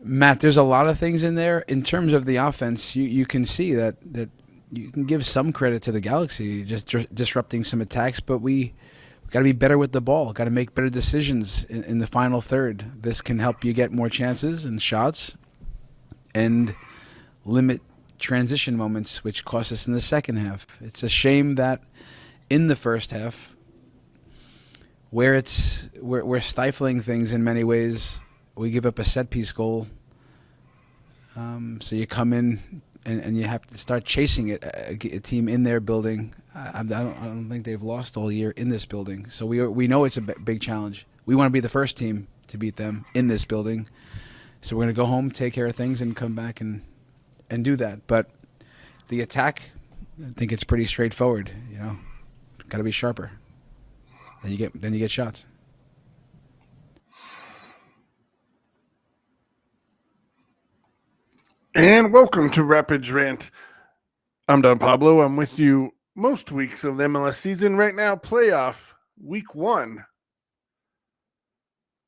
Matt, there's a lot of things in there. In terms of the offense, you can see that you can give some credit to the Galaxy, just disrupting some attacks, but we got to be better with the ball. Got to make better decisions in the final third. This can help you get more chances and shots and limit transition moments, which cost us in the second half. It's a shame that in the first half, where we're stifling things in many ways, we give up a set piece goal. So you come in and you have to start chasing it. A team in their building. I don't think they've lost all year in this building. So we know it's a big challenge. We want to be the first team to beat them in this building. So we're going to go home, take care of things, and come back and do that. But the attack, I think it's pretty straightforward. Got to be sharper. Then you get shots. And welcome to Rant. I'm Don Pablo. I'm with you most weeks of the MLS season. Right now, playoff week 1.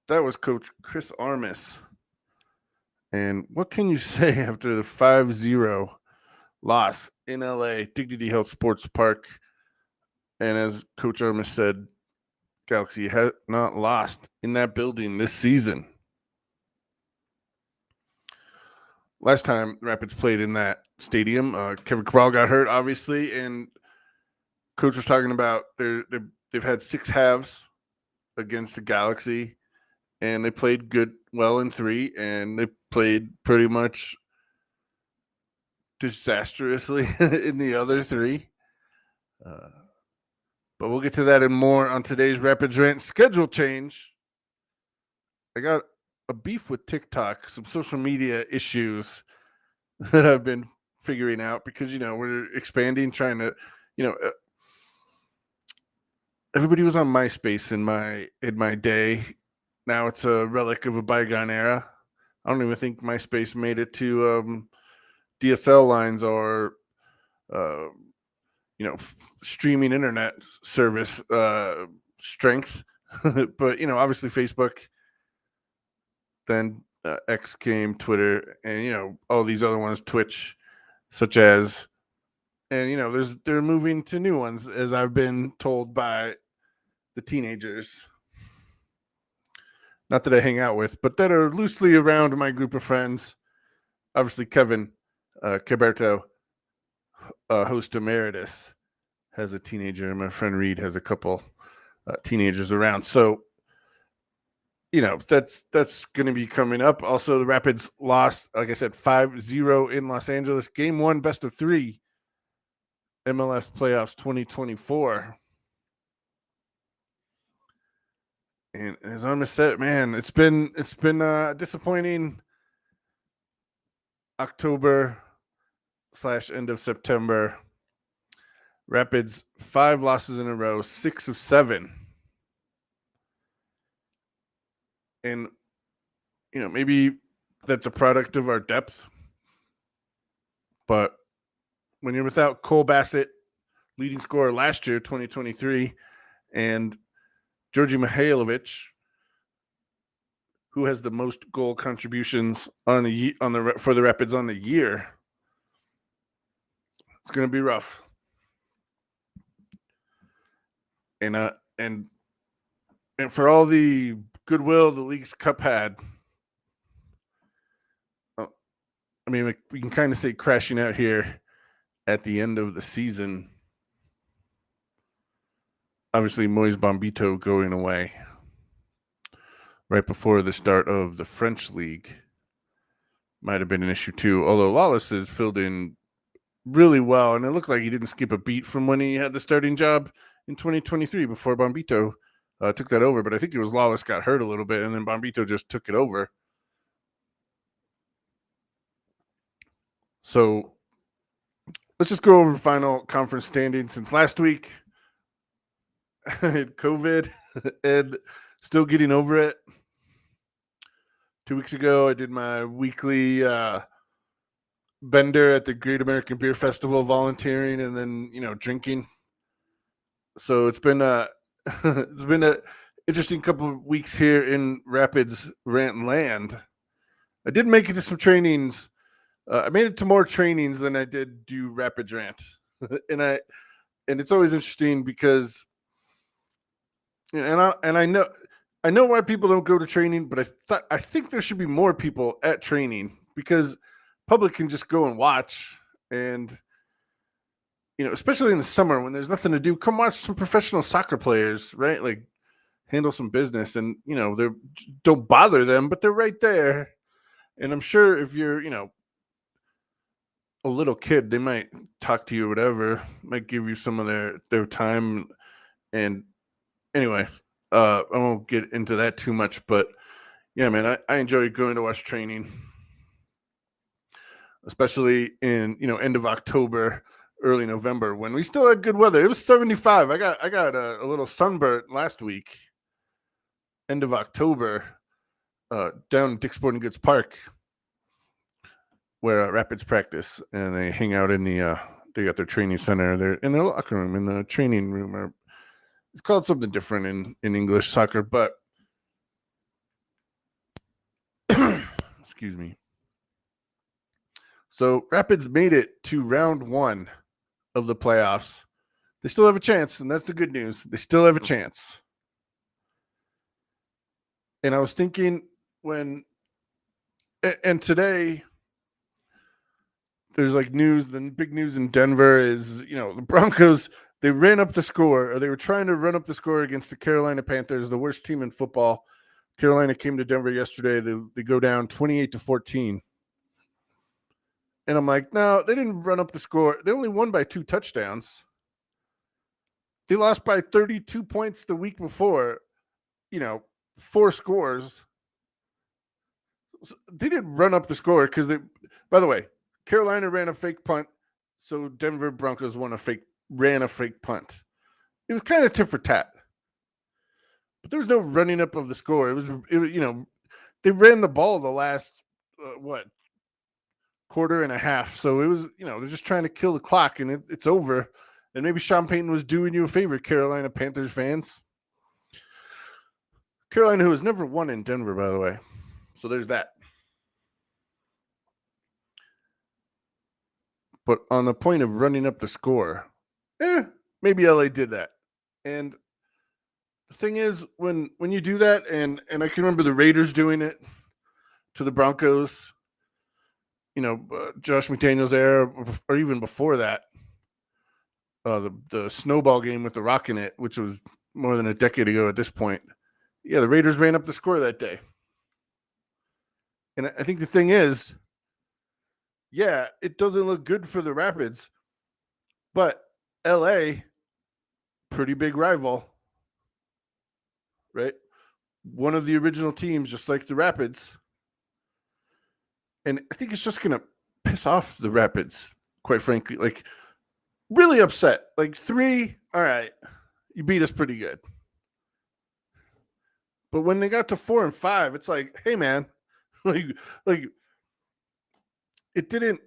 That was Coach Chris Armas. And what can you say after the 5-0 loss in LA, Dignity Health Sports Park? And as Coach Armas said, Galaxy has not lost in that building this season. Last time Rapids played in that stadium, Kevin Cabral got hurt, obviously, and Coach was talking about they've had 6 halves against the Galaxy, and they played well in 3, and they played pretty much disastrously in the other 3. But we'll get to that and more on today's Rapids Rant. Schedule change. I got a beef with TikTok, some social media issues that I've been figuring out because, we're expanding, trying to, everybody was on MySpace in my day. Now it's a relic of a bygone era. I don't even think MySpace made it to DSL lines or, streaming internet service strength. But, obviously Facebook, then X came, Twitter, and, all these other ones, Twitch, such as, and, they're moving to new ones, as I've been told by the teenagers, not that I hang out with, but that are loosely around my group of friends. Obviously, Kevin Caberto, host emeritus, has a teenager, and my friend Reed has a couple teenagers around. So, that's going to be coming up. Also, the Rapids lost, like I said, 5-0 in Los Angeles. Game 1, best of 3, MLS playoffs 2024. And as Armas said, man, it's been disappointing October / end of September. Rapids 5 losses in a row, 6 of 7. And, maybe that's a product of our depth. But when you're without Cole Bassett, leading scorer last year, 2023, and Georgi Mihailovic, who has the most goal contributions for the Rapids on the year, it's going to be rough. And for all the goodwill the League's Cup had, we can kind of say crashing out here at the end of the season. Obviously, Moise Bombito going away right before the start of the French League might have been an issue too, although Lawless has filled in really well, and it looked like he didn't skip a beat from when he had the starting job in 2023 before Bombito took that over. But I think it was Lawless got hurt a little bit, and then Bombito just took it over. So let's just go over final conference standings since last week. I had COVID and still getting over it. 2 weeks ago, I did my weekly bender at the Great American Beer Festival, volunteering and then drinking. So it's been a interesting couple of weeks here in Rapids Rant land. I did make it to some trainings. I made it to more trainings than I did do Rapid Rant, and it's always interesting because, and I know why people don't go to training, but I think there should be more people at training because public can just go and watch, and especially in the summer when there's nothing to do, come watch some professional soccer players, right? Like handle some business, and they don't bother them, but they're right there. And I'm sure if you're a little kid, they might talk to you or whatever, might give you some of their time. And anyway, I won't get into that too much, but yeah, man, I enjoy going to watch training, especially in end of October, early November when we still had good weather. It was 75. I got a little sunburn last week, end of October, down at Dick's Sporting Goods Park, where Rapids practice, and they hang out in the they got their training center. They're in their locker room, in the training room, or it's called something different in English soccer, but excuse me. So Rapids made it to round 1 of the playoffs. They still have a chance, and that's the good news. They still have a chance. And I was thinking and today there's like news, the big news in Denver is, the Broncos, they ran up the score, or they were trying to run up the score against the Carolina Panthers, the worst team in football. Carolina came to Denver yesterday. They go down 28-14. And I'm like, no, they didn't run up the score. They only won by 2 touchdowns. They lost by 32 points the week before, 4 scores. They didn't run up the score because by the way, Carolina ran a fake punt, so Denver Broncos ran a fake punt. It was kind of tit for tat, but there was no running up of the score. It was they ran the ball the last quarter and a half, so it was they're just trying to kill the clock, and it's over. And maybe Sean Payton was doing you a favor, Carolina Panthers fans. Carolina, who has never won in Denver, by the way. So there's that. But on the point of running up the score, maybe LA did that. And the thing is, when you do that, and I can remember the Raiders doing it to the Broncos, Josh McDaniels era, or even before that, the snowball game with the Rock in it, which was more than a decade ago at this point. Yeah, the Raiders ran up the score that day. And I think the thing is, yeah, it doesn't look good for the Rapids, but LA, pretty big rival, right? One of the original teams, just like the Rapids. And I think it's just going to piss off the Rapids, quite frankly. Like, really upset. Like, 3, all right, you beat us pretty good. But when they got to 4 and 5, it's like, hey, man, like it didn't.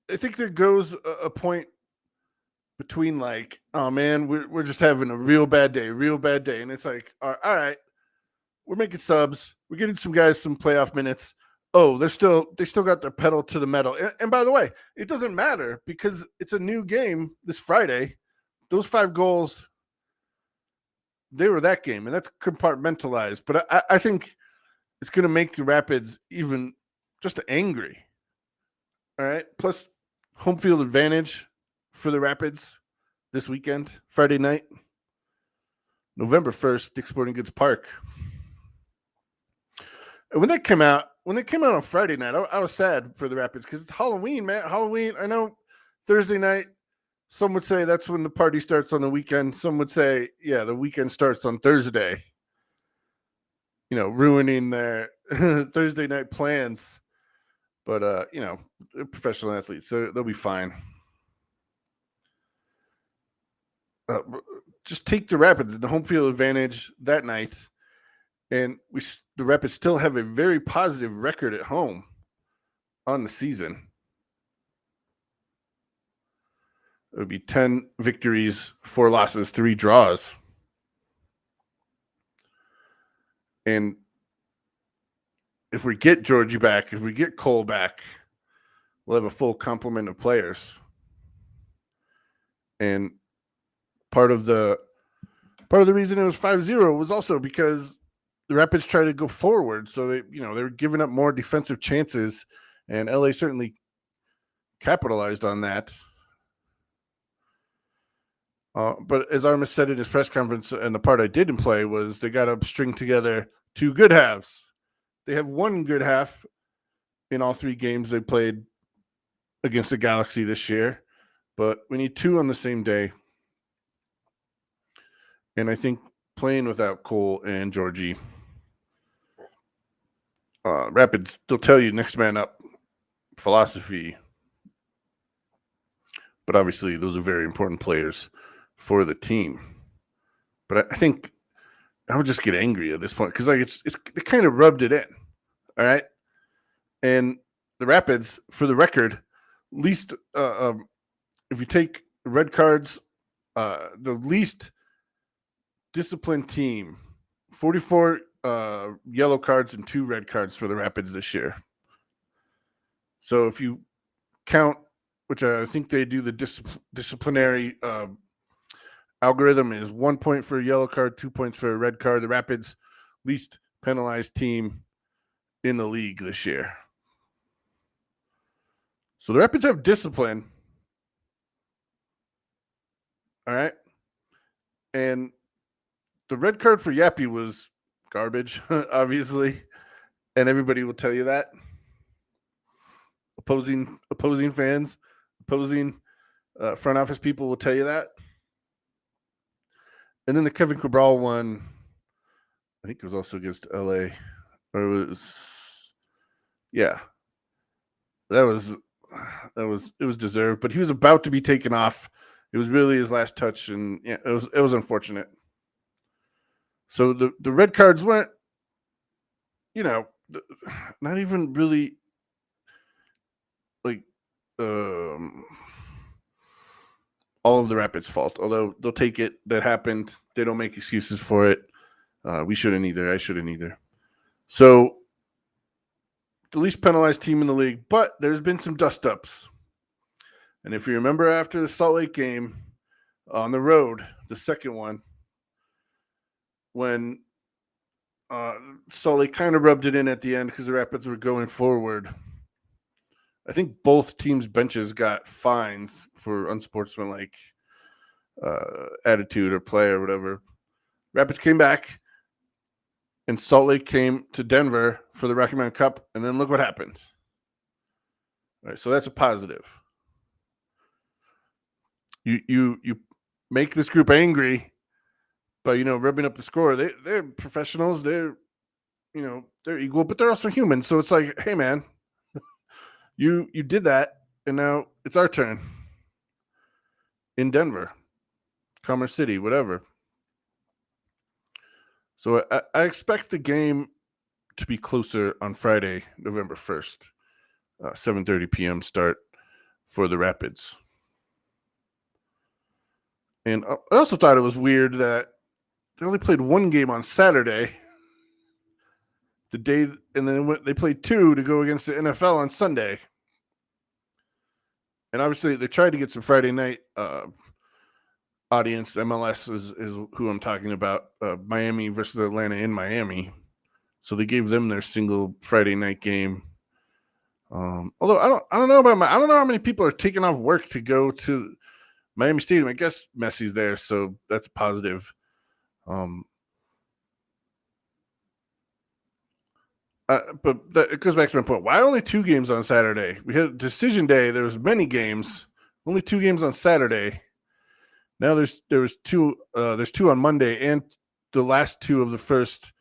I think there goes a point between like, oh man, we're just having a real bad day, and it's like, all right, we're making subs, we're getting some guys some playoff minutes. Oh, they still got their pedal to the metal. And by the way, it doesn't matter because it's a new game this Friday. Those 5 goals, they were that game, and that's compartmentalized. But I think it's going to make the Rapids even just angry. All right. Plus, home field advantage for the Rapids this weekend, Friday night, November 1st, Dick's Sporting Goods Park. And when they came out on Friday night, I was sad for the Rapids because it's Halloween, man. Halloween. I know Thursday night, some would say that's when the party starts on the weekend. Some would say, yeah, the weekend starts on Thursday. Ruining their Thursday night plans. But, they're professional athletes, so they'll be fine. Just take the Rapids, the home field advantage that night. And the Rapids still have a very positive record at home on the season. It would be 10 victories, 4 losses, 3 draws. And if we get Georgie back, if we get Cole back, we'll have a full complement of players. And part of the reason it was 5-0 was also because the Rapids tried to go forward, so they were giving up more defensive chances, and LA certainly capitalized on that. But as Armas said in his press conference, and the part I didn't play was they got to string together 2 good halves. They have 1 good half in all 3 games they played against the Galaxy this year, but we need 2 on the same day. And I think playing without Cole and Georgie, Rapids, they'll tell you next man up philosophy. But obviously, those are very important players for the team. But I think I would just get angry at this point because they kind of rubbed it in. All right. And the Rapids, for the record, least if you take red cards, the least disciplined team, 44 yellow cards and 2 red cards for the Rapids this year. So if you count, which I think they do the disciplinary algorithm is 1 point for a yellow card, 2 points for a red card. The Rapids least penalized team in the league this year. So the Rapids have discipline. All right. And the red card for Yappy was garbage, obviously. And everybody will tell you that. Opposing fans, opposing front office people will tell you that. And then the Kevin Cabral one, I think it was also against LA. Or it was, yeah. It was deserved, but he was about to be taken off. It was really his last touch, and yeah, it was unfortunate. So the red cards weren't, not even really like all of the Rapids' fault. Although they'll take it. That happened. They don't make excuses for it. We shouldn't either. I shouldn't either. So the least penalized team in the league, but there's been some dust-ups. And if you remember after the Salt Lake game on the road, the second one, when Salt Lake kind of rubbed it in at the end because the Rapids were going forward, I think both teams' benches got fines for unsportsmanlike attitude or play or whatever. Rapids came back, and Salt Lake came to Denver for the Rocky Mountain Cup, and then look what happened. All right, so that's a positive. You make this group angry by rubbing up the score. They're professionals. They're they're equal, but they're also human. So it's like, hey man, you did that, and now it's our turn in Denver, Commerce City, whatever. So I expect the game to be closer on Friday, November 1st, 7:30 p.m. start for the Rapids. And I also thought it was weird that they only played 1 game on Saturday, the day, and then they played 2 to go against the NFL on Sunday. And obviously, they tried to get some Friday night audience. MLS is who I'm talking about. Miami versus Atlanta in Miami, so they gave them their single Friday night game. Although I don't know how many people are taking off work to go to Miami Stadium. I guess Messi's there, so that's positive. But it goes back to my point. Why only 2 games on Saturday? We had decision day. There was many games. Only 2 games on Saturday. Now there was 2. There's 2 on Monday, and the last 2 of the first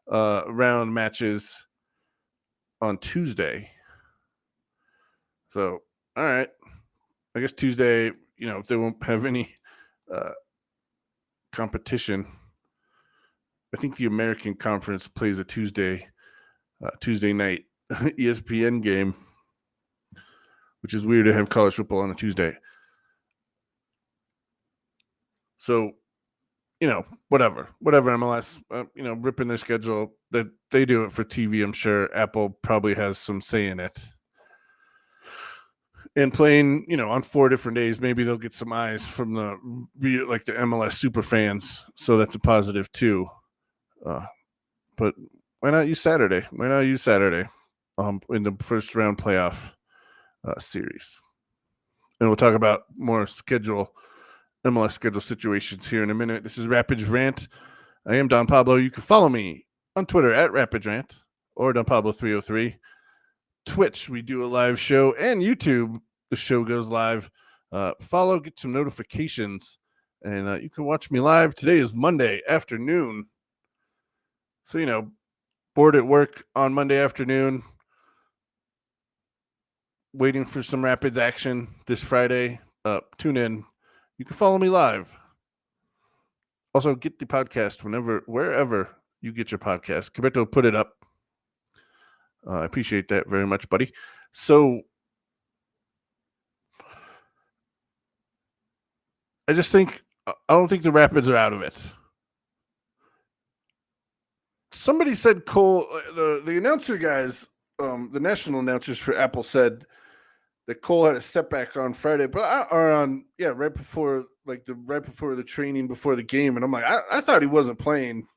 round matches on Tuesday. So all right, I guess Tuesday. If they won't have any competition, I think the American Conference plays a Tuesday night ESPN game, which is weird to have college football on a Tuesday. So whatever MLS, ripping their schedule, that they do it for TV. I'm sure Apple probably has some say in it. And playing, on 4 different days, maybe they'll get some eyes from the MLS super fans. So that's a positive too. But why not use Saturday? In the first round playoff series? And we'll talk about more MLS schedule situations here in a minute. This is Rapids Rant. I am Don Pablo. You can follow me on Twitter at Rapids Rant or Don Pablo 303. Twitch, we do a live show, and YouTube, the show goes live. Follow, get some notifications, and you can watch me live. Today is Monday afternoon. So, bored at work on Monday afternoon, waiting for some Rapids action this Friday. Tune in. You can follow me live. Also, get the podcast wherever you get your podcast. Kibeto put it up. I appreciate that very much, buddy. So, I don't think the Rapids are out of it. Somebody said Cole, the announcer guys, the national announcers for Apple said that Cole had a setback on Friday, right before the training before the game, and I'm like, I thought he wasn't playing.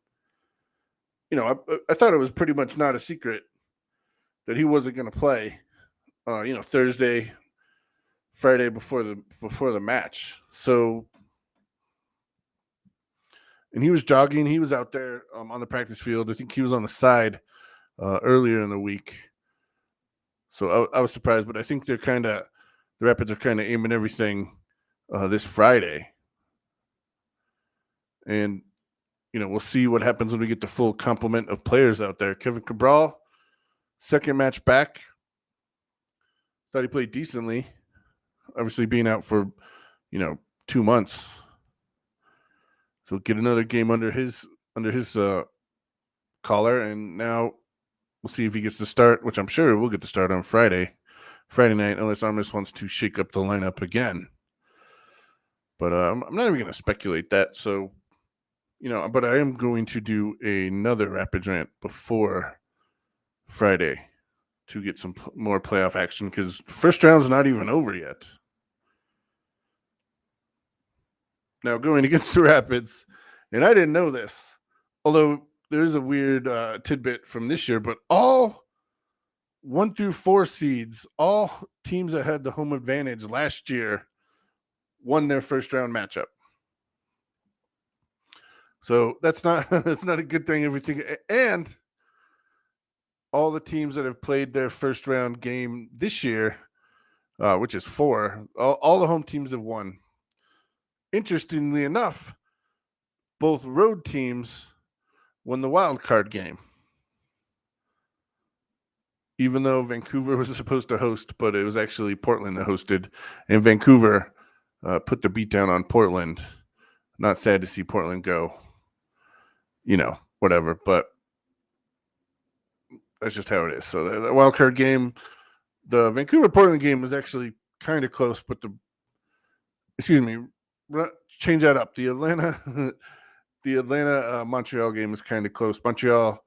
I thought it was pretty much not a secret that he wasn't going to play. Thursday, Friday before the match. So, and he was jogging. He was out there on the practice field. I think he was on the side earlier in the week. So I was surprised, but I think the Rapids are kind of aiming everything this Friday. And, we'll see what happens when we get the full complement of players out there. Kevin Cabral, second match back. Thought he played decently. Obviously being out for, 2 months. So get another game under his collar, and now we'll see if he gets the start, which I'm sure we'll get the start on Friday night, unless Armis wants to shake up the lineup again. But I'm not even going to speculate that. So, but I am going to do another Rapid Rant before Friday to get some more playoff action, because first round's not even over yet. Now, going against the Rapids, and I didn't know this, although there's a weird tidbit from this year, but all 1 through 4 seeds, all teams that had the home advantage last year won their first round matchup. So that's not a good thing. Everything, and all the teams that have played their first round game this year, which is 4, all the home teams have won. Interestingly enough, both road teams won the wild card game. Even though Vancouver was supposed to host, but it was actually Portland that hosted, and Vancouver put the beat down on Portland. Not sad to see Portland go. Whatever, but that's just how it is. So the wild card game, the Vancouver-Portland game was actually kind of close, but change that up. The Atlanta Montreal game was kind of close. Montreal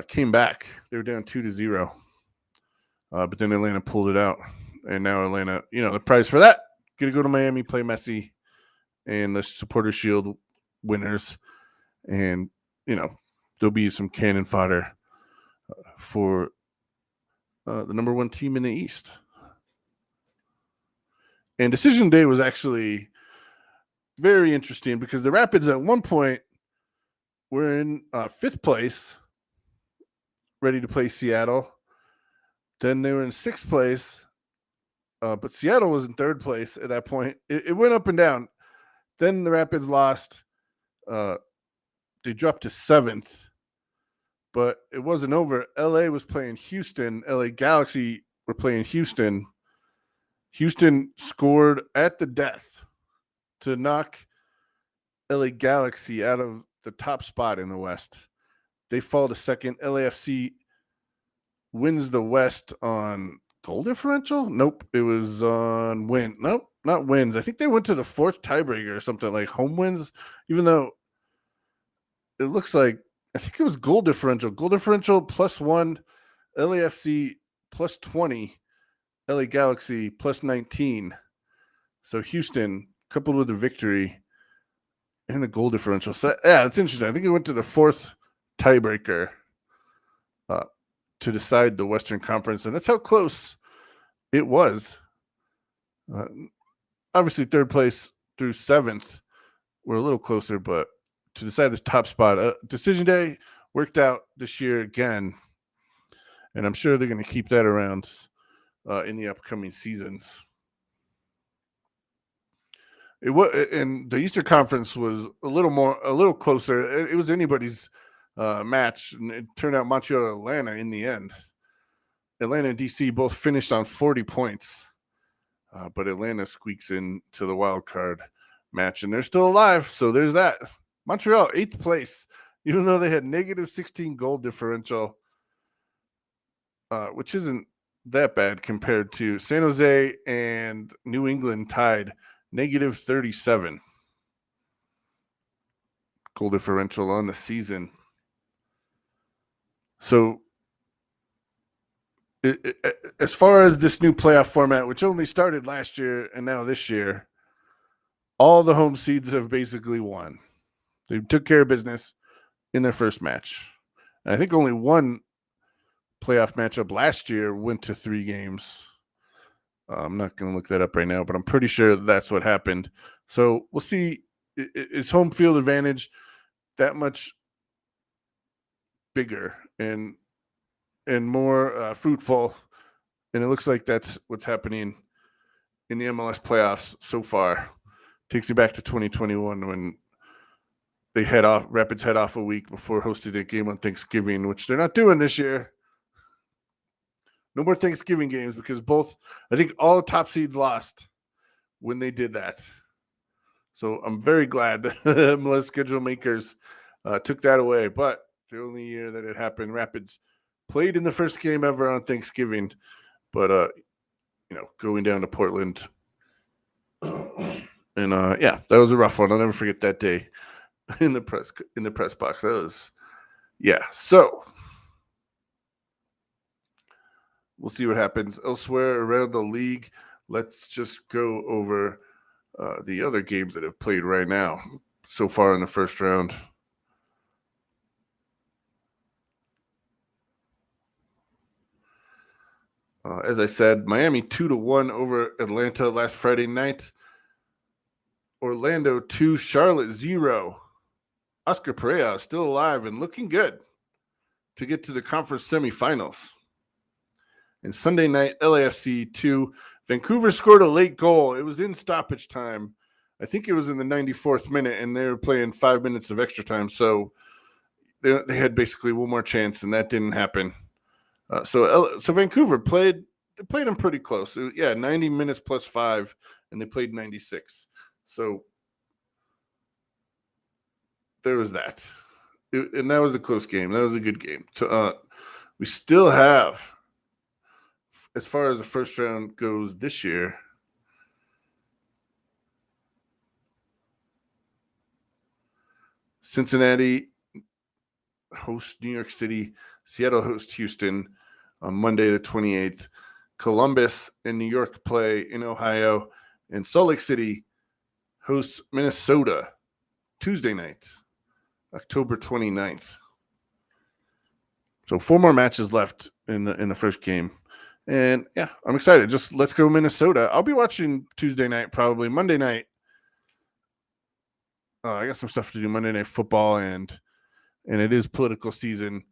came back. They were down 2-0. But then Atlanta pulled it out. And now Atlanta, the prize for that, going to go to Miami, play Messi and the Supporter Shield winners. And, there'll be some cannon fodder for the number 1 team in the East. And decision day was actually very interesting, because the Rapids at one point were in 5th place, ready to play Seattle. Then they were in 6th place, but Seattle was in 3rd place at that point. It went up and down. Then the Rapids lost. They dropped to 7th, but it wasn't over. LA was playing Houston. LA Galaxy were playing Houston. Houston scored at the death to knock LA Galaxy out of the top spot in the West. They fall to 2nd. LAFC wins the West on goal differential? Nope. It was on win. Nope. not wins. I think they went to the fourth tiebreaker or something, like home wins, even though it looks like I think it was goal differential. Goal differential +1, LAFC +20, LA Galaxy +19. So Houston, coupled with a victory and the goal differential. So yeah, it's interesting. I think it went to the fourth tiebreaker to decide the Western Conference, and that's how close it was. Obviously, third place through seventh were a little closer, but to decide this top spot, decision day worked out this year again, and I'm sure they're going to keep that around in the upcoming seasons. It was, and the Eastern Conference was a little closer. It was anybody's match, and it turned out Montreal and Atlanta in the end. Atlanta and DC both finished on 40 points, but Atlanta squeaks into the wild card match, and they're still alive. So there's that. Montreal, 8th place, even though they had -16 goal differential, which isn't that bad compared to San Jose and New England tied -37 goal differential on the season. So as far as this new playoff format, which only started last year and now this year, all the home seeds have basically won. They took care of business in their first match. And I think only one playoff matchup last year went to 3 games. I'm not going to look that up right now, but I'm pretty sure that's what happened. So we'll see. Is home field advantage that much bigger and more fruitful? And it looks like that's what's happening in the MLS playoffs so far. Takes you back to 2021 when they Rapids head off a week before hosting a game on Thanksgiving, which they're not doing this year. No more Thanksgiving games because I think all the top seeds lost when they did that. So I'm very glad the MLS schedule makers took that away. But the only year that it happened, Rapids played in the first game ever on Thanksgiving. But, going down to Portland. And, yeah, that was a rough one. I'll never forget that day in the press box. That was, yeah. So we'll see what happens elsewhere around the league. Let's just go over the other games that have played right now so far in the first round. As I said, Miami 2-1 over Atlanta last Friday night. Orlando 2, Charlotte 0. Oscar Pereira still alive and looking good to get to the conference semifinals. And Sunday night, LAFC 2. Vancouver scored a late goal. It was in stoppage time. I think it was in the 94th minute, and they were playing 5 minutes of extra time. So they had basically one more chance, and that didn't happen. So Vancouver played them pretty close. 90 minutes plus 5, and they played 96. So there was that. And that was a close game. That was a good game. We still have, as far as the first round goes this year, Cincinnati hosts New York City. Seattle hosts Houston on Monday the 28th. Columbus and New York play in Ohio. And Salt Lake City hosts Minnesota Tuesday night, October 29th. So 4 more matches left in the first game. And yeah, I'm excited. Just let's go Minnesota. I'll be watching Tuesday night, probably Monday night. I got some stuff to do Monday Night Football, and it is political season,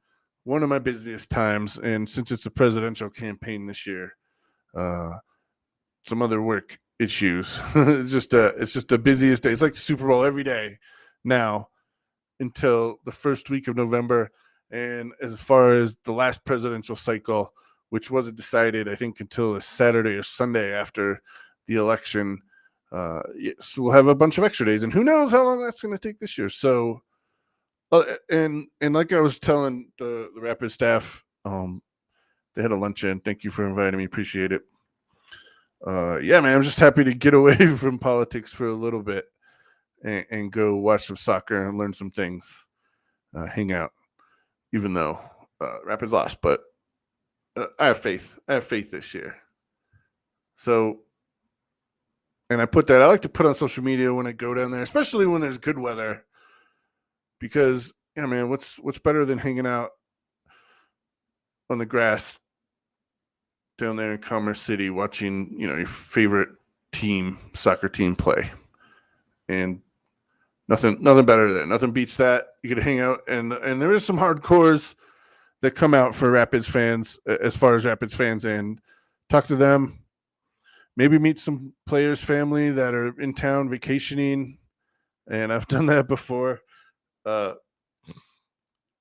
one of my busiest times. And since it's a presidential campaign this year, some other work issues. It's just the busiest day. It's like the Super Bowl every day now until the first week of November. And as far as the last presidential cycle, which wasn't decided, I think, until a Saturday or Sunday after the election, yes, we'll have a bunch of extra days, and who knows how long that's going to take this year. So, and like I was telling the Rapid staff, they had a luncheon. Thank you for inviting me. Appreciate it. Yeah, man, I'm just happy to get away from politics for a little bit and go watch some soccer and learn some things, hang out, even though Rapids lost. But I have faith. I have faith this year. So, and I like to put on social media when I go down there, especially when there's good weather, because yeah, man, what's better than hanging out on the grass down there in Commerce City, watching your favorite soccer team play, and nothing better than nothing beats that. You get to hang out, and there is some hardcores that come out for Rapids fans, as far as Rapids fans, and talk to them. Maybe meet some players' family that are in town vacationing, and I've done that before. Uh,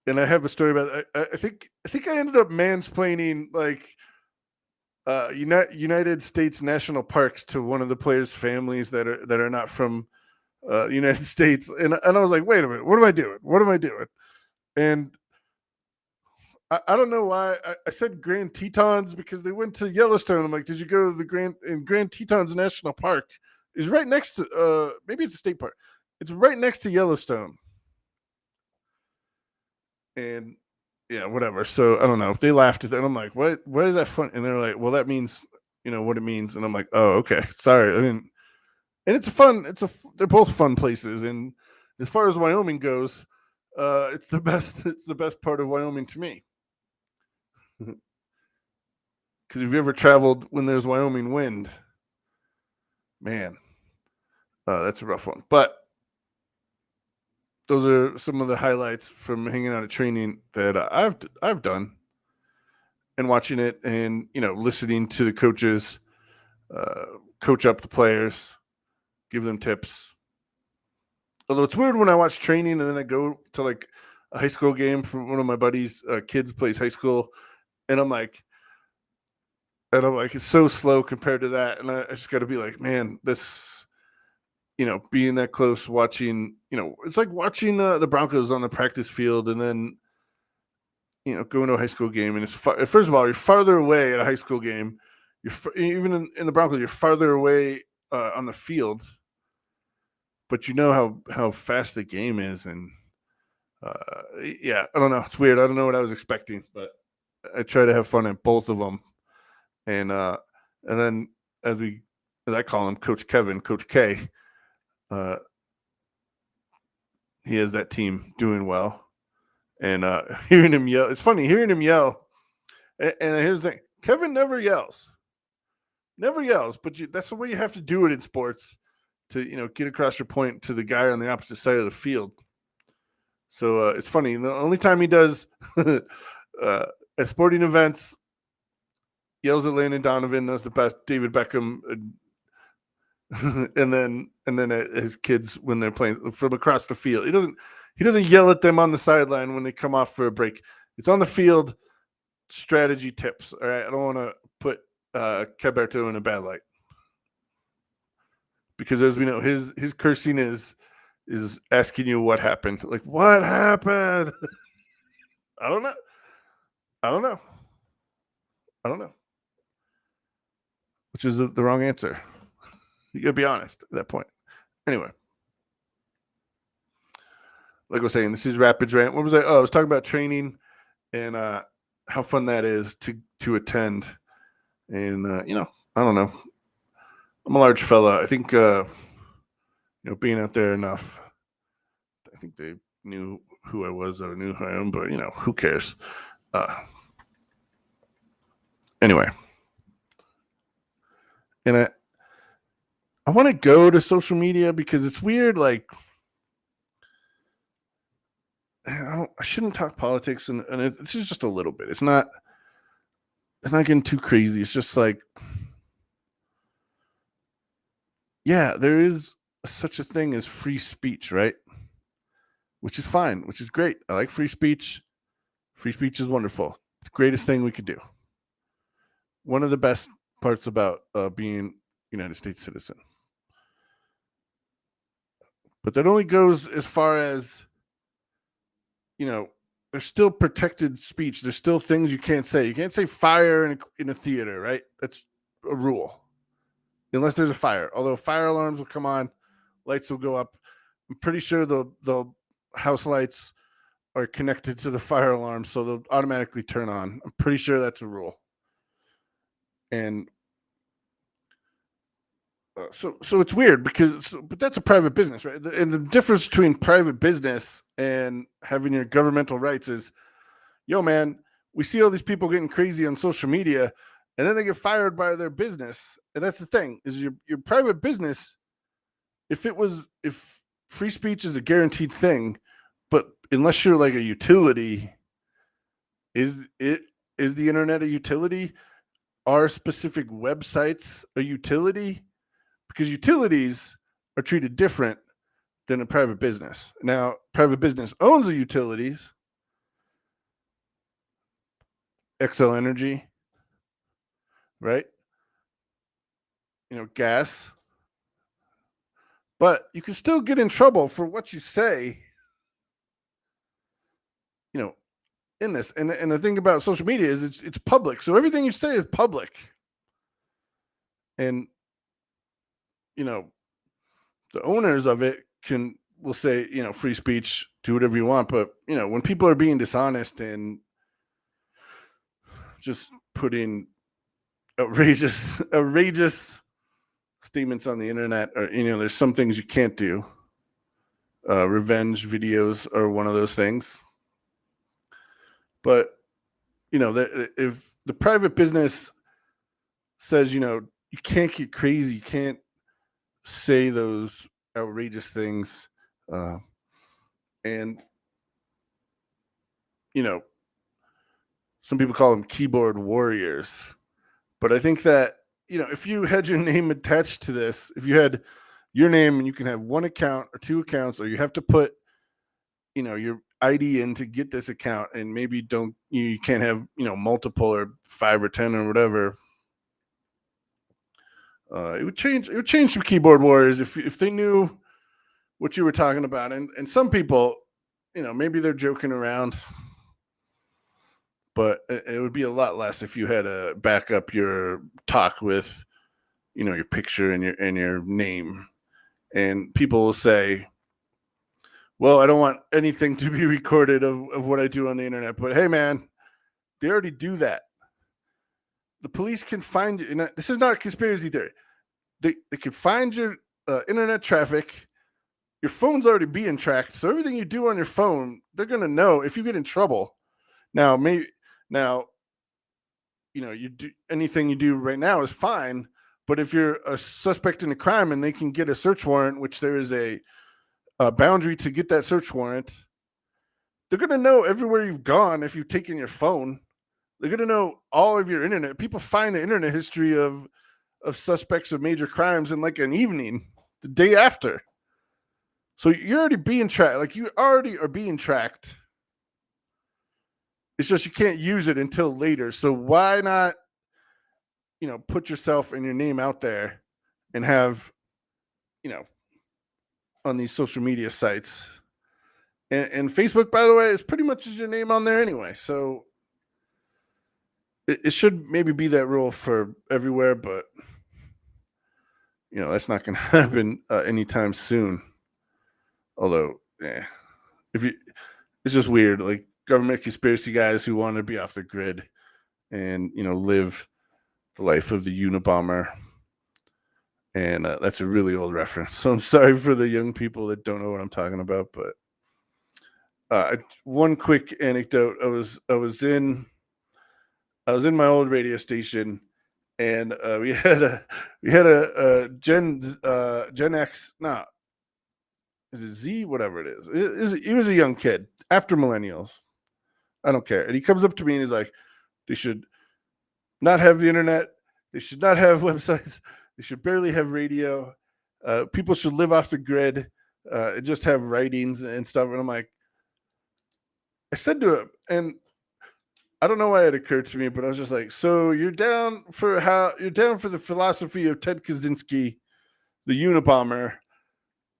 and I have a story about. I think I ended up mansplaining like United States national parks to one of the players' families that are not from the United States, and I was like, wait a minute, what am I doing? What am I doing? And I don't know why I said Grand Tetons because they went to Yellowstone. I'm like, did you go to the Grand Tetons National Park? Is right next to maybe it's a state park. It's right next to Yellowstone. And yeah, whatever. So I don't know. They laughed at that. I'm like, what? Why is that fun? And they're like, well, that means what it means. And I'm like, oh, okay. Sorry, I didn't. And it's a fun. They're both fun places. And as far as Wyoming goes, it's the best. It's the best part of Wyoming to me. Because if you ever traveled when there's Wyoming wind, man, that's a rough one. But those are some of the highlights from hanging out at training that I've done, and watching it, and listening to the coaches coach up the players, give them tips. Although it's weird when I watch training and then I go to like a high school game for one of my buddies' kids plays high school, and I'm like, it's so slow compared to that, and I just got to be like, man, this, being that close, watching, it's like watching the Broncos on the practice field, and then going to a high school game, and first of all, you're farther away at a high school game. Even in the Broncos, you're farther away on the field, but you know how fast the game is, and yeah, I don't know. It's weird. I don't know what I was expecting, but I try to have fun at both of them, and then as I call him, Coach Kevin, Coach K, he has that team doing well, and hearing him yell. It's funny hearing him yell. And here's the thing: Kevin never yells, but that's the way you have to do it in sports to get across your point to the guy on the opposite side of the field. So it's funny. The only time he does at sporting events, yells at Landon Donovan, knows the best, David Beckham, and then at his kids when they're playing from across the field. He doesn't yell at them on the sideline when they come off for a break. It's on the field. Strategy tips. All right, I don't want to put Caberto in a bad light, because as we know, his cursing is asking you what happened. Like, what happened? I don't know. Which is the wrong answer. You gotta be honest at that point. Anyway, like I was saying, this is Rapids Rant. What was I? Oh, I was talking about training and how fun that is to attend. And I don't know. I'm a large fella. I think being out there enough. I think they knew who I was or knew who I am, but who cares? Anyway, and I want to go to social media because it's weird. Like, I shouldn't talk politics, and it's just a little bit. It's not getting too crazy. It's just like, yeah, there is such a thing as free speech, right? Which is fine, which is great. I like free speech. Free speech is wonderful. It's the greatest thing we could do. One of the best parts about being United States citizen. But that only goes as far as, there's still protected speech. There's still things you can't say. You can't say fire in a theater, right? That's a rule. unless there's a fire. Although fire alarms will come on, lights will go up. I'm pretty sure the house lights are connected to the fire alarm, so they'll automatically turn on. I'm pretty sure that's a rule. And so it's weird but that's a private business, right? And the difference between private business and having your governmental rights is, yo, man, we see all these people getting crazy on social media, and then they get fired by their business. And that's the thing, is your private business. If free speech is a guaranteed thing, but unless you're like a utility, is the internet a utility? Are specific websites a utility? Because utilities are treated different than a private business. Now, private business owns the utilities, XL Energy, right? Gas. But you can still get in trouble for what you say, you know, in this. And the thing about social media is it's public. So everything you say is public. And, you know, the owners of it will say, free speech, do whatever you want. But, when people are being dishonest and just putting outrageous statements on the internet, or, there's some things you can't do. Revenge videos are one of those things. But, if the private business says, you can't get crazy, you can't say those outrageous things, and some people call them keyboard warriors. But I think that, if you had your name attached to this, if you had your name and you can have one account or two accounts, or you have to put, your ID in to get this account, and maybe you can't have, multiple or 5 or 10 or whatever. It would change some keyboard warriors if they knew what you were talking about. And some people, maybe they're joking around, but it would be a lot less if you had to back up your talk with, your picture and your name. And people will say, well, I don't want anything to be recorded of what I do on the internet. But hey, man, they already do that. The police can find you. And this is not a conspiracy theory. They can find your internet traffic. Your phone's already being tracked. So everything you do on your phone, they're going to know if you get in trouble. Now, you do anything you do right now is fine. But if you're a suspect in a crime and they can get a search warrant, which there is a boundary to get that search warrant, they're going to know everywhere you've gone if you've taken your phone. They're going to know all of your internet. People find the internet history of suspects of major crimes in like an evening, the day after. So you're already being tracked. Like, you already are being tracked. It's just you can't use it until later. So why not, put yourself and your name out there and have, on these social media sites. And Facebook, by the way, is pretty much your name on there anyway. So it should maybe be that rule for everywhere, but that's not going to happen anytime soon. Although, it's just weird. Like, government conspiracy guys who want to be off the grid and live the life of the Unabomber. And that's a really old reference. So I'm sorry for the young people that don't know what I'm talking about. But one quick anecdote: I was in my old radio station, and we had a Gen X. No, is it Z? Whatever it is. He was a young kid after millennials. I don't care. And he comes up to me and he's like, "They should not have the internet. They should not have websites. They should barely have radio. People should live off the grid and just have writings and stuff." And I'm like, I said to him, and I don't know why it occurred to me, but I was just like, so you're down for the philosophy of Ted Kaczynski, the Unabomber.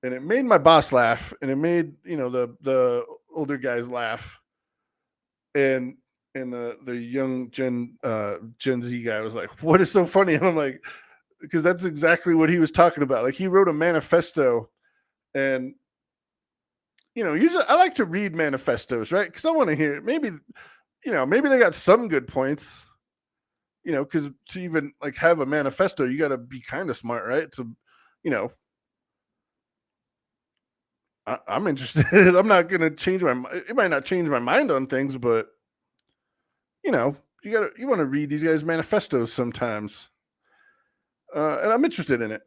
And it made my boss laugh, and it made, the older guys laugh. And the young Gen Z guy was like, "What is so funny?" And I'm like, because that's exactly what he was talking about. Like he wrote a manifesto, and usually I like to read manifestos, right? Because I want to hear maybe they got some good points. Because to even like have a manifesto, you got to be kind of smart, right? To you know, I'm interested. I'm not going to change my. It might not change my mind on things, but you want to read these guys' manifestos sometimes, and I'm interested in it.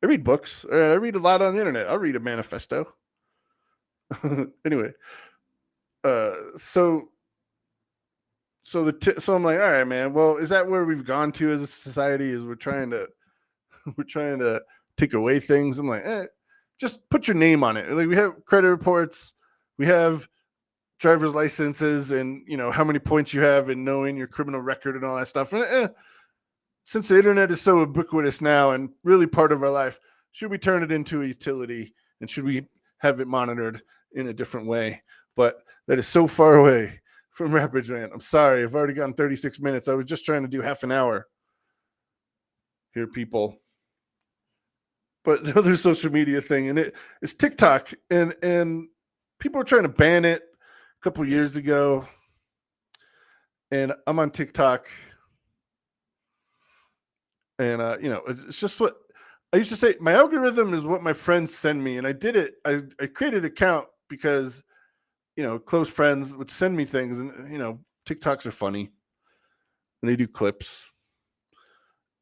I read books. I read a lot on the internet. I'll read a manifesto. Anyway, so so I'm like, all right, man. Well, is that where we've gone to as a society? Is we're trying to we're trying to take away things? I'm like, just put your name on it. Like we have credit reports, we have driver's licenses, and how many points you have and knowing your criminal record and all that stuff. And since the internet is so ubiquitous now and really part of our life, should we turn it into a utility and should we have it monitored in a different way? But that is so far away from Rapid Rant. I'm sorry, I've already gone 36 minutes. I was just trying to do half an hour here, people. But the other social media thing, and it's TikTok, and people were trying to ban it a couple years ago, and I'm on TikTok, and it's just what I used to say. My algorithm is what my friends send me, and I did it. I created an account because close friends would send me things, and TikToks are funny, and they do clips,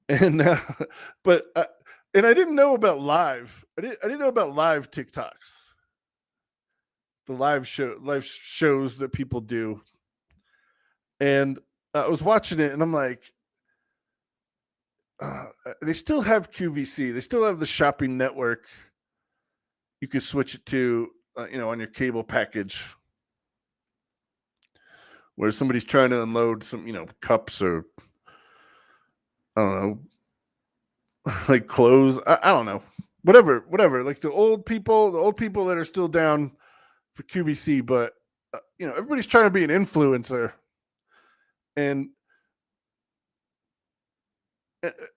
and but and I didn't know about live. I didn't know about live TikToks, the live shows that people do, and I was watching it, and I'm like, they still have QVC. They still have the shopping network. You could switch it to, on your cable package, where somebody's trying to unload some, cups or I don't know, like clothes. I don't know, whatever. Like the old people that are still down for QVC, but everybody's trying to be an influencer, and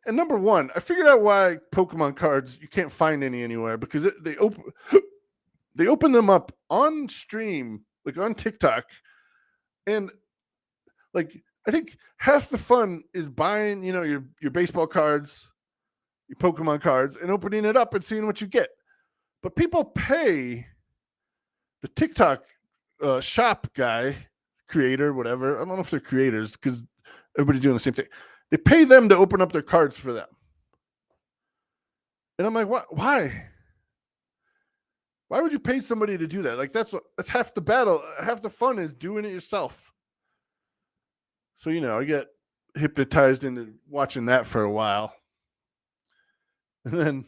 number one, I figured out why Pokemon cards you can't find any anywhere, because they open them up on stream, like on TikTok, and like I think half the fun is buying, your baseball cards, your Pokemon cards, and opening it up and seeing what you get. But people pay the TikTok shop guy, creator, whatever. I don't know if they're creators because everybody's doing the same thing. They pay them to open up their cards for them. And I'm like, what? Why? Why would you pay somebody to do that? Like that's half the battle. Half the fun is doing it yourself. So I get hypnotized into watching that for a while, and then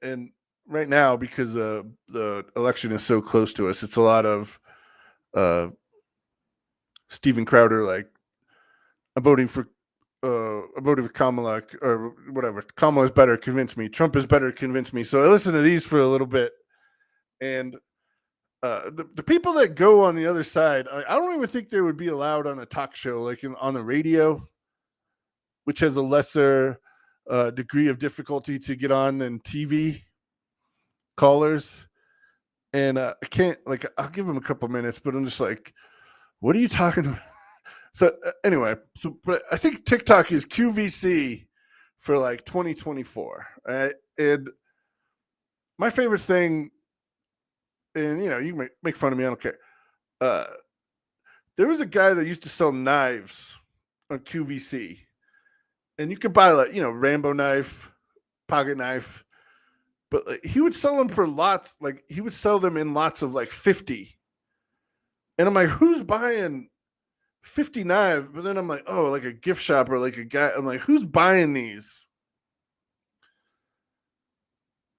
and right now, because the election is so close to us, it's a lot of Steven Crowder, like I'm voting for Kamala or whatever. Kamala's better, convince me. Trump is better, convince me. So I listen to these for a little bit, and the people that go on the other side, I don't even think they would be allowed on a talk show, like on the radio, which has a lesser degree of difficulty to get on than TV callers. And I can't, like, I'll give them a couple minutes, but I'm just like, what are you talking about? So anyway, but I think TikTok is QVC for like 2024, right? And my favorite thing, and you can make fun of me, I don't care. There was a guy that used to sell knives on QVC, and you could buy like Rambo knife, pocket knife, but like, he would sell them for lots. Like he would sell them in lots of like 50, and I'm like, who's buying 50 knives? But then I'm like, oh, like a gift shop or like a guy. I'm like, who's buying these?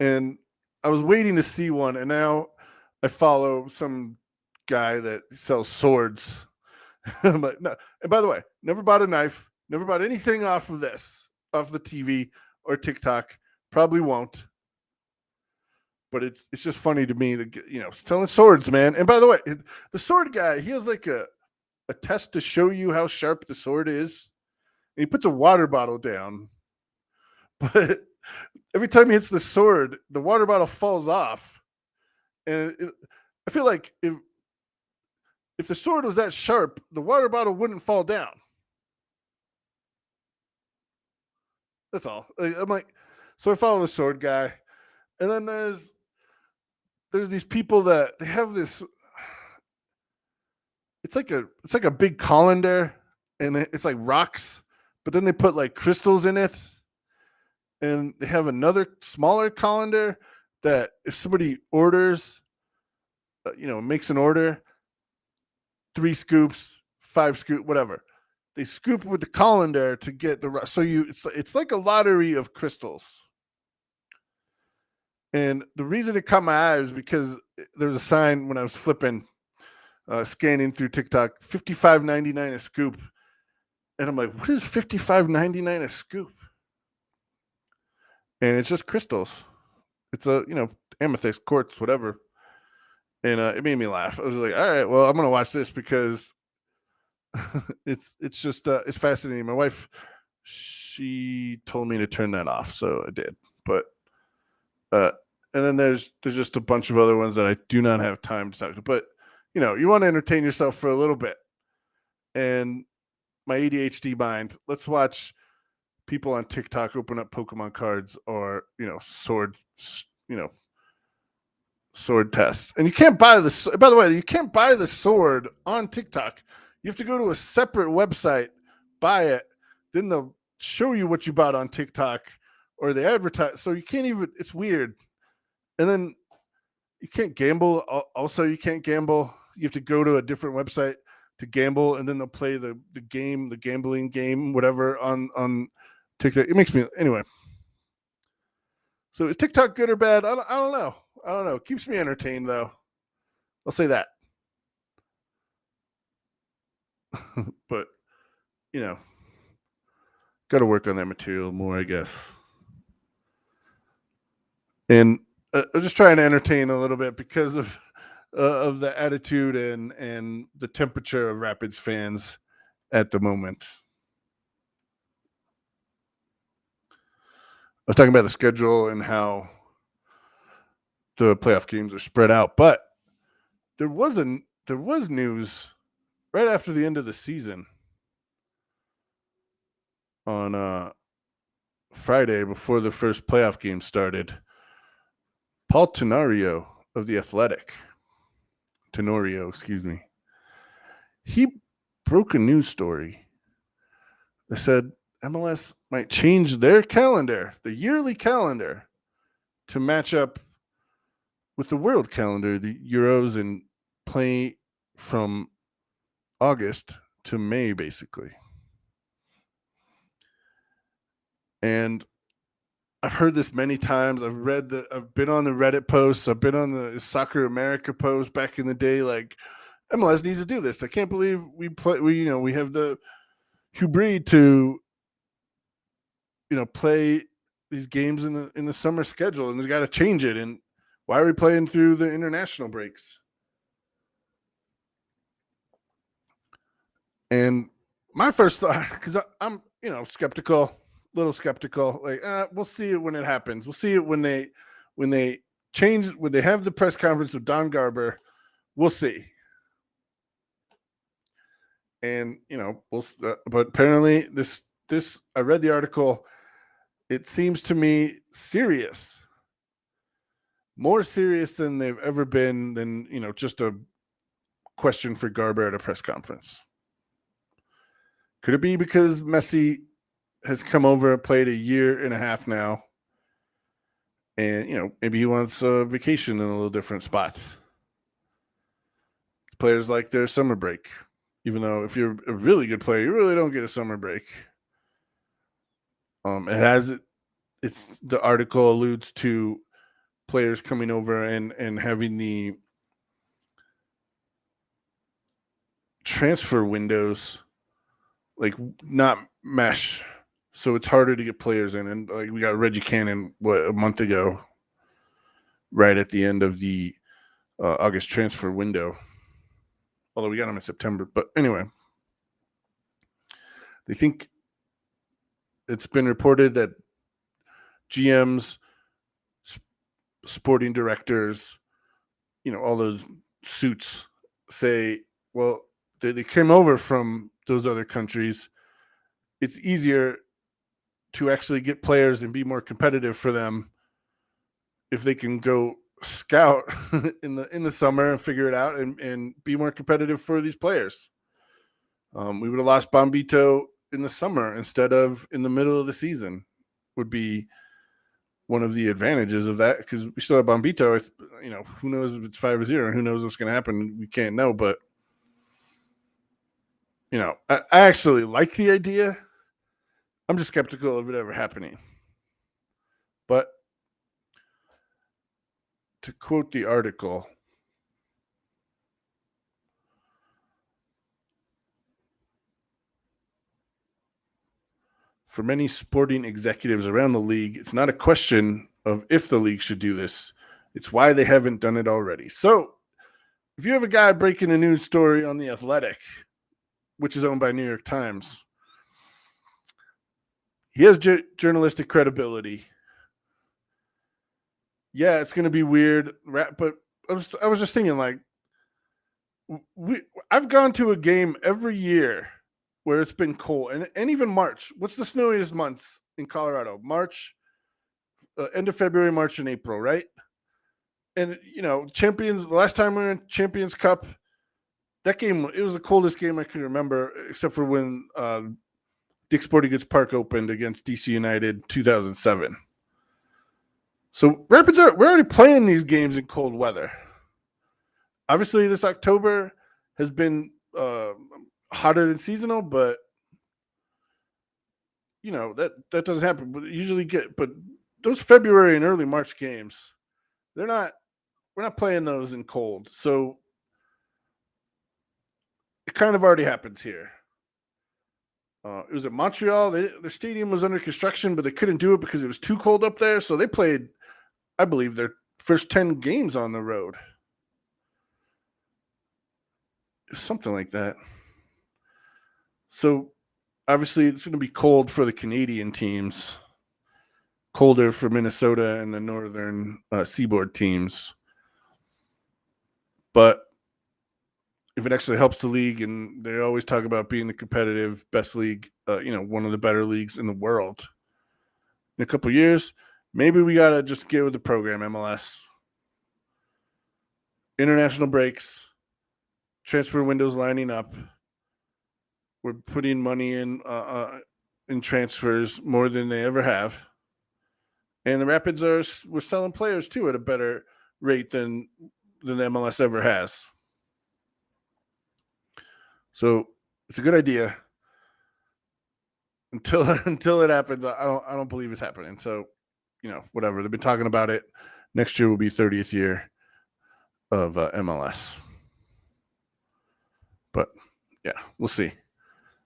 And I was waiting to see one, and now I follow some guy that sells swords. I'm like, no. And by the way, never bought a knife, never bought anything off of the TV or TikTok. Probably won't. But it's just funny to me that selling swords, man. And by the way, the sword guy, he has like a test to show you how sharp the sword is, he puts a water bottle down, but every time he hits the sword, the water bottle falls off. And I feel like if the sword was that sharp, the water bottle wouldn't fall down. That's all. I'm like, so I follow the sword guy, and then there's these people that they have this. It's like a big colander, and it's like rocks, but then they put like crystals in it, and they have another smaller colander that if somebody orders, makes an order, 3 scoops, 5 scoop, whatever. They scoop with the colander to get the so it's like a lottery of crystals. And the reason it caught my eye is because there was a sign when I was flipping, scanning through TikTok, $55.99 a scoop, and I'm like, what is $55.99 a scoop? And it's just crystals. It's a amethyst, quartz, whatever. And it made me laugh. I was like, all right, well, I'm gonna watch this because it's just it's fascinating. My wife, she told me to turn that off, so I did. But and then there's just a bunch of other ones that I do not have time to talk to. But you want to entertain yourself for a little bit. And my ADHD mind, let's watch people on TikTok open up Pokemon cards or sword sword tests. And you can't buy the. By the way, you can't buy the sword on TikTok. You have to go to a separate website, buy it, then they'll show you what you bought on TikTok, or they advertise. So you can't even. It's weird. And then you can't gamble. Also, you can't gamble. You have to go to a different website to gamble, and then they'll play the game, the gambling game, whatever on TikTok. It makes me anyway. So is TikTok good or bad? I don't know. I don't know. It keeps me entertained though. I'll say that. But got to work on that material more, I guess. And I'm just trying to entertain a little bit because of the attitude and the temperature of Rapids fans at the moment. I was talking about the schedule and how the playoff games are spread out, but there was news right after the end of the season on Friday before the first playoff game started. Paul Tenorio of the Athletic, excuse me, he broke a news story that said MLS might change their calendar, the yearly calendar, to match up with the world calendar, the Euros, and play from August to May, basically. And I've heard this many times. I've been on the Reddit posts. I've been on the Soccer America post back in the day. Like, MLS needs to do this. I can't believe we have the hubris to play these games in the summer schedule, and we've got to change it. And why are we playing through the international breaks? And my first thought, because I'm skeptical, a little skeptical, like we'll see it when it happens. We'll see it when they change, when they have the press conference with Don Garber. We'll see. And but apparently this I read the article. It seems to me serious, more serious than they've ever been. Than just a question for Garber at a press conference. Could it be because Messi has come over and played a year and a half now, and maybe he wants a vacation in a little different spot? Players like their summer break, even though if you're a really good player, you really don't get a summer break. It's the article alludes to players coming over and having the transfer windows like not mesh, so it's harder to get players in. And like we got Reggie Cannon a month ago, right at the end of the August transfer window. Although we got him in September, but anyway, they think it's been reported that GMs, sporting directors, all those suits say, well, they came over from those other countries. It's easier to actually get players and be more competitive for them if they can go scout in the summer and figure it out and be more competitive for these players. We would have lost Bombito in the summer instead of in the middle of the season would be one of the advantages of that, because we still have Bombito. Who knows if it's 5-0 and who knows what's going to happen? We can't know, but I actually like the idea. I'm just skeptical of it ever happening. But to quote the article, for many sporting executives around the league, it's not a question of if the league should do this. It's why they haven't done it already. So if you have a guy breaking a news story on The Athletic, which is owned by New York Times, he has journalistic credibility. Yeah, it's going to be weird, but I was just thinking, like, I've gone to a game every year where it's been cold, and even March. What's the snowiest months in Colorado? March, end of February, March, and April, right? And Champions. The last time we were in Champions Cup, that game, it was the coldest game I can remember, except for when Dick's Sporting Goods Park opened against DC United 2007. So we're already playing these games in cold weather. Obviously, this October has been hotter than seasonal, but that doesn't happen. But but those February and early March games, we're not playing those in cold. So it kind of already happens here. It was at Montreal. Their stadium was under construction, but they couldn't do it because it was too cold up there. So they played, I believe, their first 10 games on the road. Something like that. So obviously it's going to be cold for the Canadian teams, colder for Minnesota and the northern seaboard teams. But if it actually helps the league, and they always talk about being the competitive best league, one of the better leagues in the world, in a couple of years, maybe we got to just get with the program, MLS. International breaks, transfer windows lining up. We're putting money in transfers more than they ever have. And the Rapids we're selling players too at a better rate than the MLS ever has. So it's a good idea. Until it happens, I don't believe it's happening. So, whatever. They've been talking about it. Next year will be 30th year of MLS. But yeah, we'll see.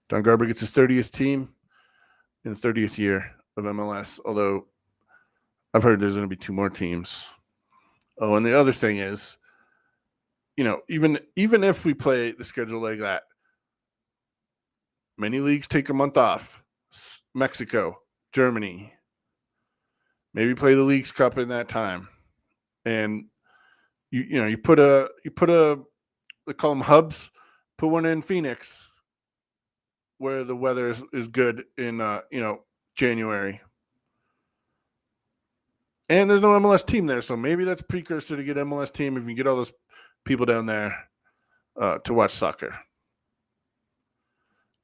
Don Garber gets his 30th team in the 30th year of MLS, although I've heard there's going to be 2 more teams. Oh, and the other thing is, even if we play the schedule like that, many leagues take a month off. Mexico, Germany. Maybe play the Leagues Cup in that time. And you put a they call them hubs, put one in Phoenix where the weather is good in January. And there's no MLS team there, so maybe that's a precursor to get MLS team if you get all those people down there to watch soccer.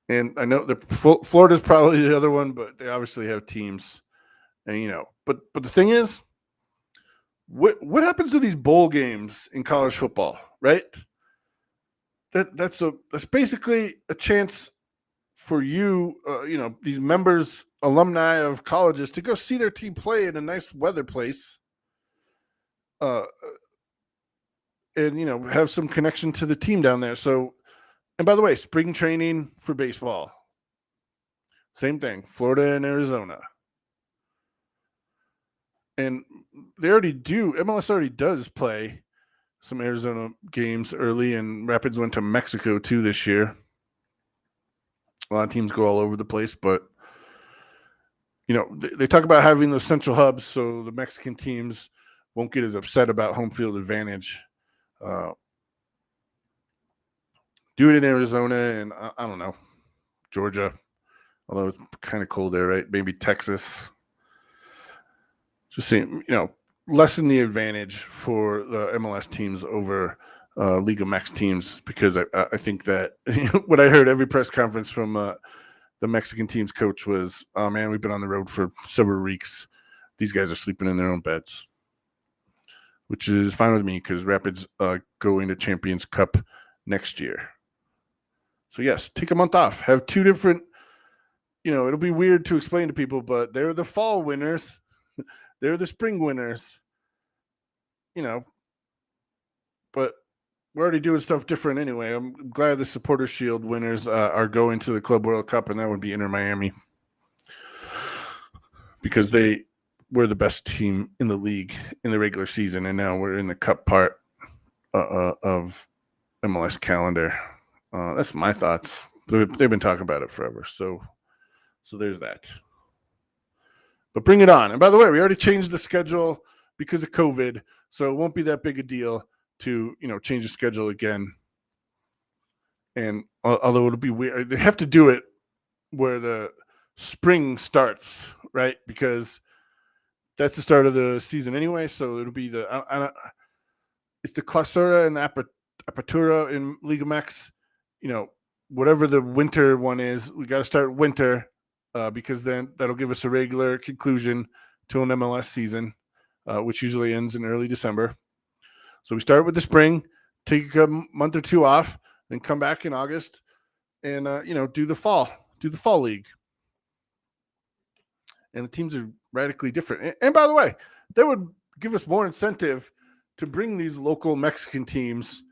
And I know Florida's probably the other one, but they obviously have teams. And but the thing is, what happens to these bowl games in college football, right? That's basically a chance for you, these members, alumni of colleges to go see their team play in a nice weather place, and have some connection to the team down there. So, and by the way, spring training for baseball, same thing, Florida and Arizona. And they already do. MLS already does play some Arizona games early, and Rapids went to Mexico too this year. A lot of teams go all over the place, but they talk about having those central hubs so the Mexican teams won't get as upset about home field advantage. Do it in Arizona and I don't know, Georgia, although it's kind of cold there, right? Maybe Texas. Just seeing, lessen the advantage for the MLS teams over League of Mex teams, because I think that what I heard every press conference from the Mexican team's coach was, "Oh man, we've been on the road for several weeks. These guys are sleeping in their own beds," which is fine with me because Rapids go into Champions Cup next year. So yes, take a month off. Have two different. It'll be weird to explain to people, but they're the fall winners. They're the spring winners. But we're already doing stuff different anyway. I'm glad the Supporter Shield winners are going to the Club World Cup, and that would be Inter Miami, because they were the best team in the league in the regular season, and now we're in the cup part of MLS calendar. That's my thoughts. They've been talking about it forever, so there's that. But bring it on. And by the way, we already changed the schedule because of COVID, so it won't be that big a deal to change the schedule again. And although it'll be weird, they have to do it where the spring starts, right? Because that's the start of the season anyway. So it'll be it's the Clausura and the Apertura in Liga MX. Whatever the winter one is, we got to start winter because then that'll give us a regular conclusion to an MLS season, which usually ends in early December. So we start with the spring, take a month or two off, then come back in August and, do the fall league. And the teams are radically different. And by the way, that would give us more incentive to bring these local Mexican teams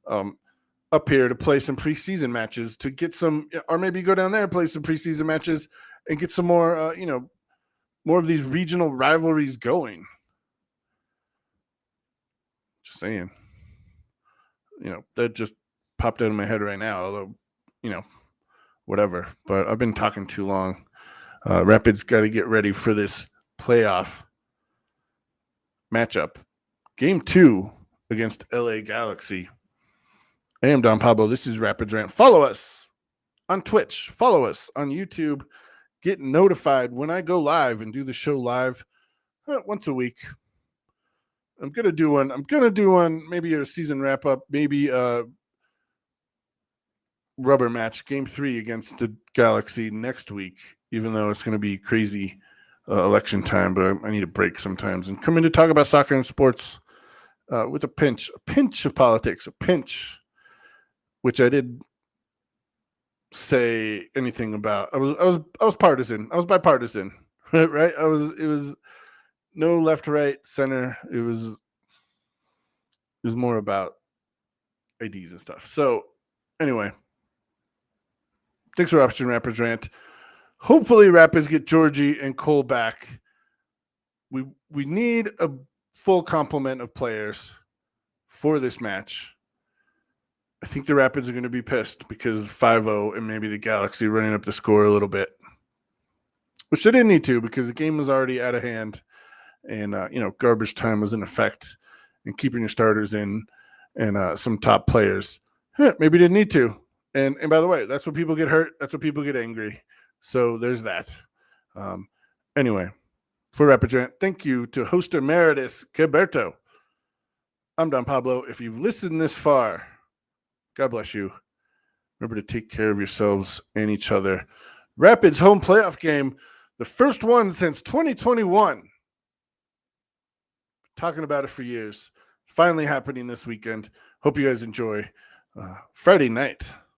up here to play some preseason matches, to get some, or maybe go down there and play some preseason matches and get some more, more of these regional rivalries going. Just saying. That just popped out of my head right now, although, whatever. But I've been talking too long. Rapids got to get ready for this playoff matchup. Game 2 against LA Galaxy. I am Don Pablo. This is Rapids Rant. Follow us on Twitch. Follow us on YouTube. Get notified when I go live and do the show live once a week. I'm gonna do one. Maybe a season wrap up. Maybe a rubber match, Game 3 against the Galaxy next week. Even though it's gonna be crazy election time, but I need a break sometimes and come in to talk about soccer and sports with a pinch of politics, which I did say anything about. I was partisan. I was bipartisan, right? It was no left, right, center. It was more about IDs and stuff. So anyway, thanks for watching Rapids Rant. Hopefully Rapids get Georgie and Cole back. We need a full complement of players for this match. I think the Rapids are going to be pissed because 5-0 and maybe the Galaxy running up the score a little bit, which they didn't need to because the game was already out of hand and, garbage time was in effect, and keeping your starters in and some top players. Maybe didn't need to. And by the way, that's when people get hurt. That's when people get angry. So there's that. Anyway, for Rapids Rant, thank you to host emeritus Caberto. I'm Don Pablo. If you've listened this far, God bless you. Remember to take care of yourselves and each other. Rapids home playoff game, the first one since 2021. Talking about it for years. Finally happening this weekend. Hope you guys enjoy Friday night.